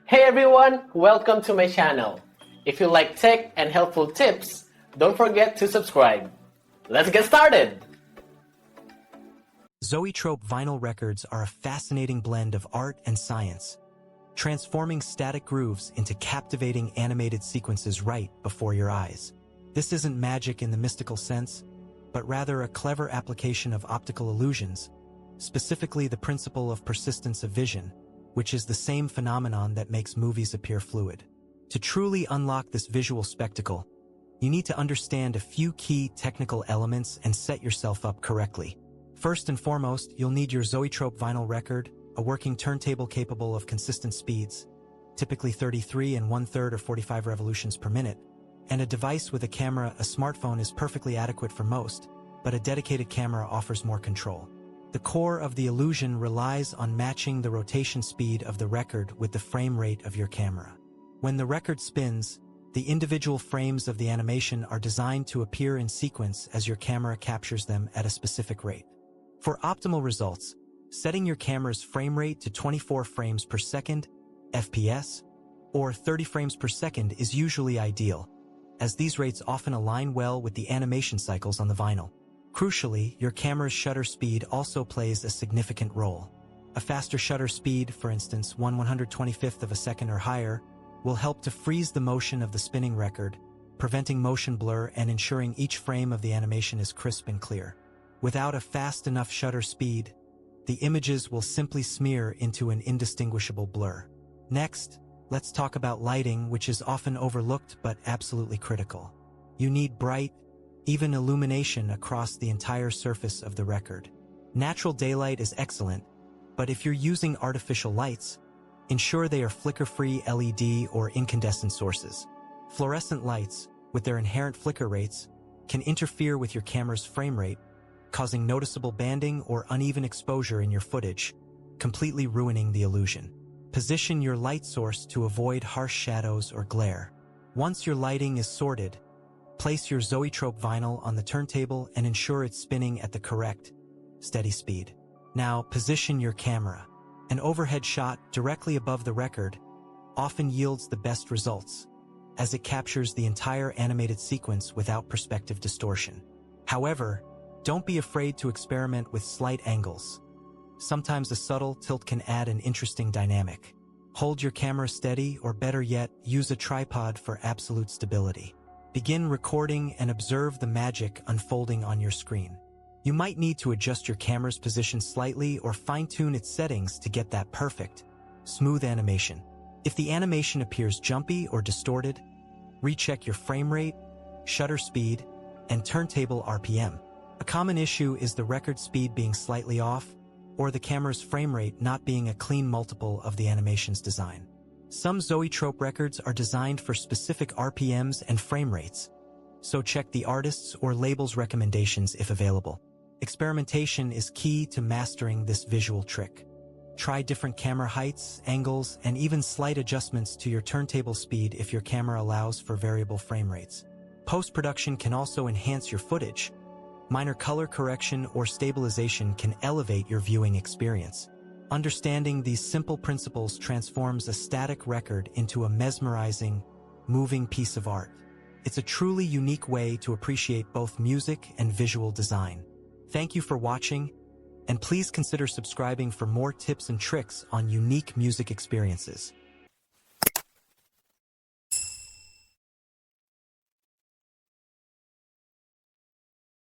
Hey everyone, welcome to my channel. If you like tech and helpful tips, don't forget to subscribe. Let's get started! Zoetrope vinyl records are a fascinating blend of art and science, transforming static grooves into captivating animated sequences right before your eyes. This isn't magic in the mystical sense, but rather a clever application of optical illusions, specifically the principle of persistence of vision, which is the same phenomenon that makes movies appear fluid. To truly unlock this visual spectacle, you need to understand a few key technical elements and set yourself up correctly. First and foremost, you'll need your Zoetrope vinyl record, a working turntable capable of consistent speeds, typically 33 1/3 or 45 revolutions per minute, and a device with a camera. A smartphone is perfectly adequate for most, but a dedicated camera offers more control. The core of the illusion relies on matching the rotation speed of the record with the frame rate of your camera. When the record spins, the individual frames of the animation are designed to appear in sequence as your camera captures them at a specific rate. For optimal results, setting your camera's frame rate to 24 frames per second, FPS, or 30 frames per second is usually ideal, as these rates often align well with the animation cycles on the vinyl. Crucially, your camera's shutter speed also plays a significant role. A faster shutter speed, for instance 1/125th of a second or higher, will help to freeze the motion of the spinning record, preventing motion blur and ensuring each frame of the animation is crisp and clear. Without a fast enough shutter speed, the images will simply smear into an indistinguishable blur. Next, let's talk about lighting, which is often overlooked but absolutely critical. You need bright, even illumination across the entire surface of the record. Natural daylight is excellent, but if you're using artificial lights, ensure they are flicker-free LED or incandescent sources. Fluorescent lights, with their inherent flicker rates, can interfere with your camera's frame rate, causing noticeable banding or uneven exposure in your footage, completely ruining the illusion. Position your light source to avoid harsh shadows or glare. Once your lighting is sorted, place your Zoetrope vinyl on the turntable and ensure it's spinning at the correct, steady speed. Now, position your camera. An overhead shot directly above the record often yields the best results, as it captures the entire animated sequence without perspective distortion. However, don't be afraid to experiment with slight angles. Sometimes a subtle tilt can add an interesting dynamic. Hold your camera steady, or better yet, use a tripod for absolute stability. Begin recording and observe the magic unfolding on your screen. You might need to adjust your camera's position slightly or fine-tune its settings to get that perfect, smooth animation. If the animation appears jumpy or distorted, recheck your frame rate, shutter speed, and turntable RPM. A common issue is the record speed being slightly off, or the camera's frame rate not being a clean multiple of the animation's design. Some Zoetrope records are designed for specific RPMs and frame rates, so check the artist's or label's recommendations if available. Experimentation is key to mastering this visual trick. Try different camera heights, angles, and even slight adjustments to your turntable speed if your camera allows for variable frame rates. Post-production can also enhance your footage. Minor color correction or stabilization can elevate your viewing experience. Understanding these simple principles transforms a static record into a mesmerizing, moving piece of art. It's a truly unique way to appreciate both music and visual design. Thank you for watching, and please consider subscribing for more tips and tricks on unique music experiences.